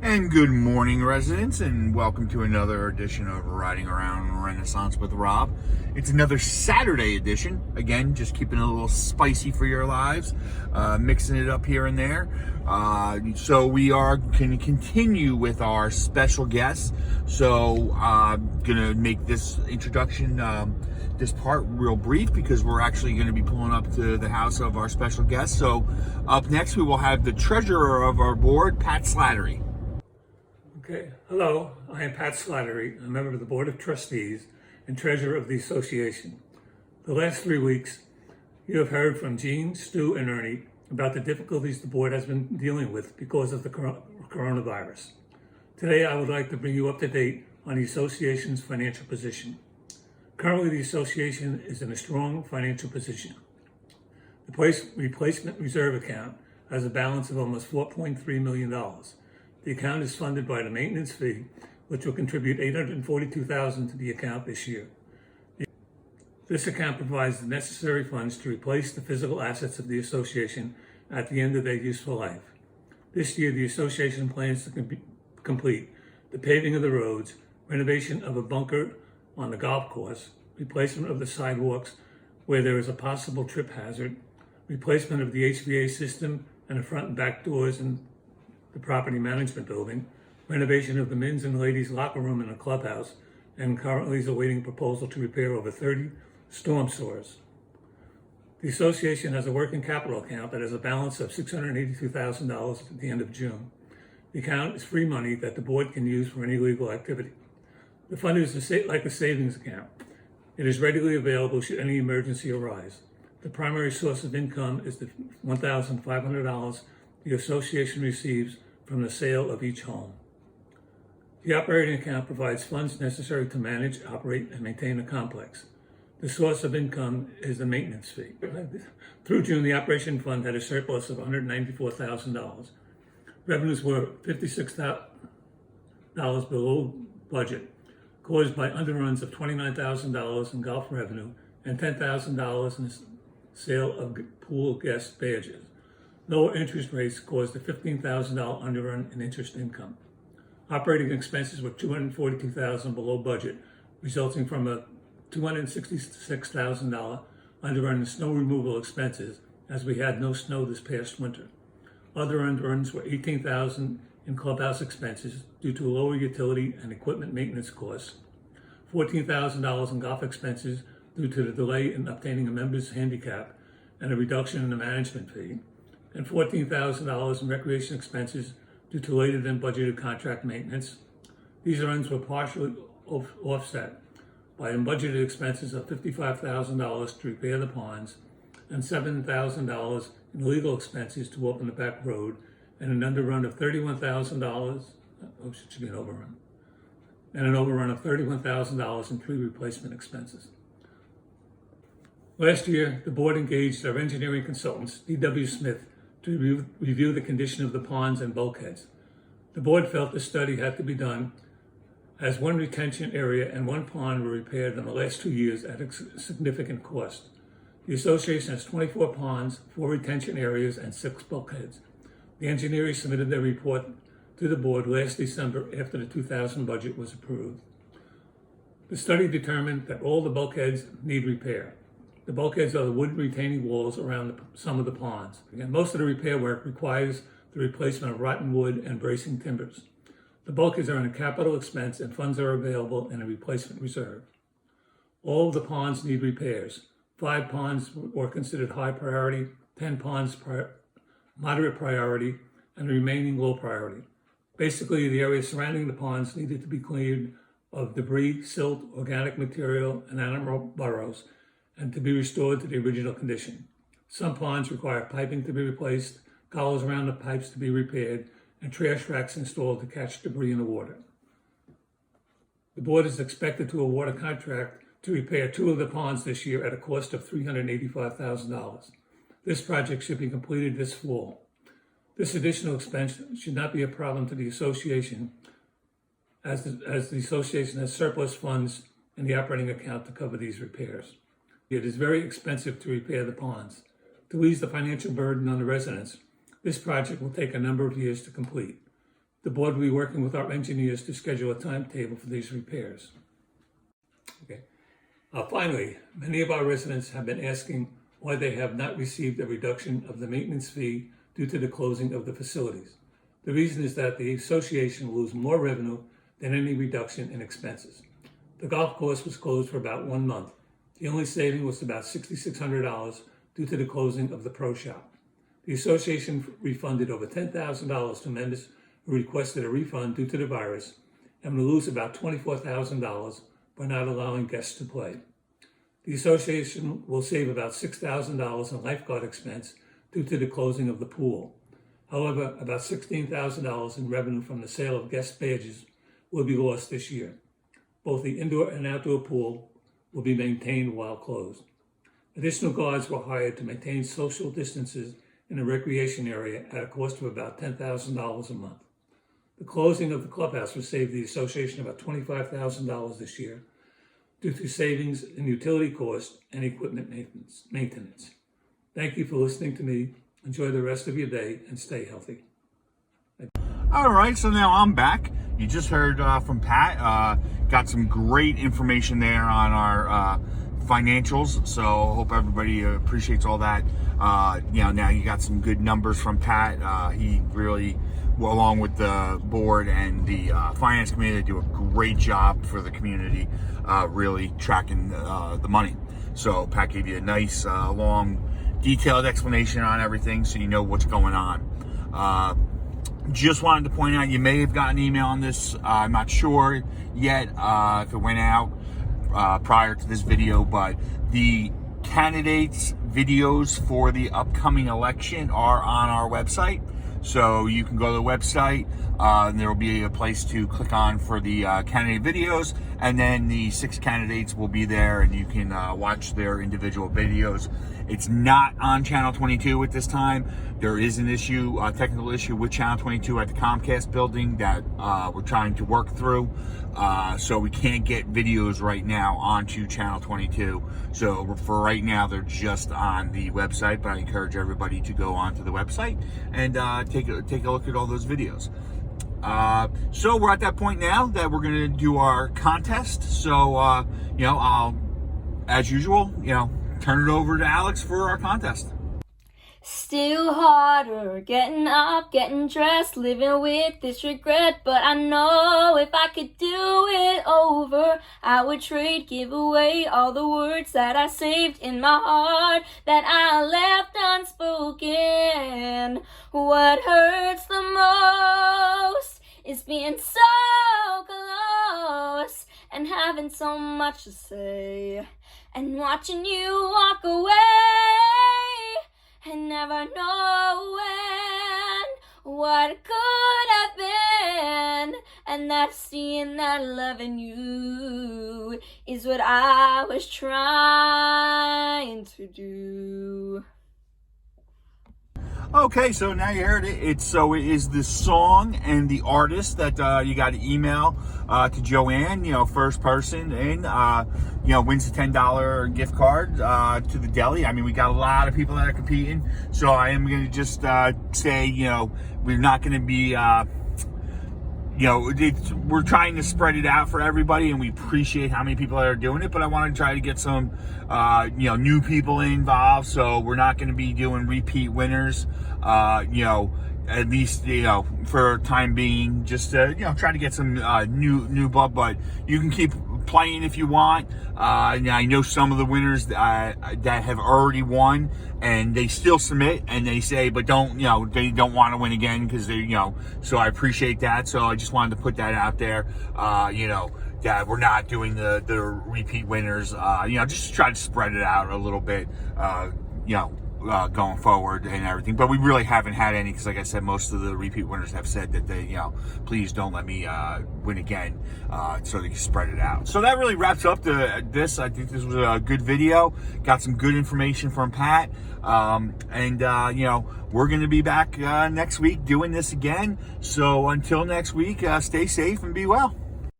And good morning, residents, and welcome to another edition of Riding Around Renaissance with Rob. It's another Saturday edition. Again, just keeping it a little spicy for your lives, mixing it up here and there. So we are going to continue with our special guests. So I'm going to make this introduction, this part real brief, because we're actually going to be pulling up to the house of our special guest. So up next, we will have the treasurer of our board, Pat Slattery. Okay, hello, I am Pat Slattery, a member of the Board of Trustees and Treasurer of the Association. The last 3 weeks, you have heard from Jean, Stu, and Ernie about the difficulties the board has been dealing with because of the coronavirus. Today, I would like to bring you up to date on the Association's financial position. Currently, the Association is in a strong financial position. The replacement reserve account has a balance of almost $4.3 million. The account is funded by the maintenance fee, which will contribute $842,000 to the account this year. This account provides the necessary funds to replace the physical assets of the association at the end of their useful life. This year, the association plans to complete the paving of the roads, renovation of a bunker on the golf course, replacement of the sidewalks where there is a possible trip hazard, replacement of the HVAC system and the front and back doors in the property management building, renovation of the men's and ladies' locker room in the clubhouse, and currently is awaiting proposal to repair over 30 storm sewers. The association has a working capital account that has a balance of $682,000 at the end of June. The account is free money that the board can use for any legal activity. The fund is like a savings account. It is readily available should any emergency arise. The primary source of income is the $1,500 the association receives from the sale of each home. The operating account provides funds necessary to manage, operate, and maintain the complex. The source of income is the maintenance fee. Through June, the operation fund had a surplus of $194,000. Revenues were $56,000 below budget, caused by underruns of $29,000 in golf revenue and $10,000 in the sale of pool guest badges. Lower interest rates caused a $15,000 underrun in interest income. Operating expenses were $242,000 below budget, resulting from a $266,000 underrun in snow removal expenses, as we had no snow this past winter. Other underruns were $18,000 in clubhouse expenses due to lower utility and equipment maintenance costs, $14,000 in golf expenses due to the delay in obtaining a member's handicap and a reduction in the management fee, and $14,000 in recreation expenses due to later than budgeted contract maintenance. These runs were partially offset by unbudgeted expenses of $55,000 to repair the ponds and $7,000 in legal expenses to open the back road, and an underrun of $31,000, it should be an overrun, and an overrun of $31,000 in tree replacement expenses. Last year, the board engaged our engineering consultants, D.W. Smith, to review the condition of the ponds and bulkheads. The board felt the study had to be done as one retention area and one pond were repaired in the last 2 years at a significant cost. The association has 24 ponds, 4 retention areas, and 6 bulkheads. The engineers submitted their report to the board last December after the 2000 budget was approved. The study determined that all the bulkheads need repair. The bulkheads are the wood retaining walls around some of the ponds. Again, most of the repair work requires the replacement of rotten wood and bracing timbers. The bulkheads are in a capital expense and funds are available in a replacement reserve. All of the ponds need repairs. 5 ponds were considered high priority, 10 ponds moderate priority, and the remaining low priority. Basically, the area surrounding the ponds needed to be cleared of debris, silt, organic material, and animal burrows, and to be restored to the original condition. Some ponds require piping to be replaced, collars around the pipes to be repaired, and trash racks installed to catch debris in the water. The board is expected to award a contract to repair 2 of the ponds this year at a cost of $385,000. This project should be completed this fall. This additional expense should not be a problem to the association, as the association has surplus funds in the operating account to cover these repairs. It is very expensive to repair the ponds. To ease the financial burden on the residents, this project will take a number of years to complete. The board will be working with our engineers to schedule a timetable for these repairs. Okay. Finally, many of our residents have been asking why they have not received a reduction of the maintenance fee due to the closing of the facilities. The reason is that the association will lose more revenue than any reduction in expenses. The golf course was closed for about 1 month. The only saving was about $6,600 due to the closing of the pro shop. The association refunded over $10,000 to members who requested a refund due to the virus and will lose about $24,000 by not allowing guests to play. The association will save about $6,000 in lifeguard expense due to the closing of the pool. However, about $16,000 in revenue from the sale of guest badges will be lost this year. Both the indoor and outdoor pool will be maintained while closed. Additional guards were hired to maintain social distances in the recreation area at a cost of about $10,000 a month. The closing of the clubhouse will save the association about $25,000 this year due to savings in utility costs and equipment maintenance. Thank you for listening to me. Enjoy the rest of your day and stay healthy. All right, so now I'm back. You just heard from Pat. Got some great information there on our financials, so hope everybody appreciates all that. Now you got some good numbers from Pat. He really, along with the board and the finance committee, do a great job for the community, really tracking the money. So Pat gave you a nice, long, detailed explanation on everything, so you know what's going on. Just wanted to point out, you may have gotten an email on this. I'm not sure yet if it went out prior to this video, but the candidates' videos for the upcoming election are on our website. So you can go to the website, and there will be a place to click on for the candidate videos, and then the 6 candidates will be there, and you can watch their individual videos. It's not on Channel 22 at this time. There is an issue, a technical issue with Channel 22 at the Comcast building that we're trying to work through. So we can't get videos right now onto Channel 22. So for right now, they're just on the website, but I encourage everybody to go onto the website and take a look at all those videos. So we're at that point now that we're going to do our contest. So, I'll, as usual, turn it over to Alex for our contest. Still harder, getting up, getting dressed, living with this regret. But I know if I could do it over, I would trade, give away all the words that I saved in my heart, that I left unspoken. What hurts the most is being so close and having so much to say, and watching you walk away and never knowing what could have been, and that seeing that loving you is what I was trying to do. Okay, so now you heard it. It is the song and the artist that you got to email to Joanne. First person in, wins a $10 gift card to the deli. I mean, we got a lot of people that are competing, so I am going to just say, we're not going to be. We're trying to spread it out for everybody, and we appreciate how many people that are doing it, but I want to try to get some, new people involved, so we're not going to be doing repeat winners, at least, for time being, just to, try to get some new blood, but you can keep playing if you want. I know some of the winners that have already won, and they still submit and they say, but they don't want to win again because they, so I appreciate that. So I just wanted to put that out there, that we're not doing the repeat winners, just try to spread it out a little bit, going forward and everything, but we really haven't had any, because like I said, most of the repeat winners have said that they, please don't let me win again, so they can spread it out. So that really wraps up this. I think this was a good video, got some good information from Pat, and we're going to be back next week doing this again. So until next week, stay safe and be well.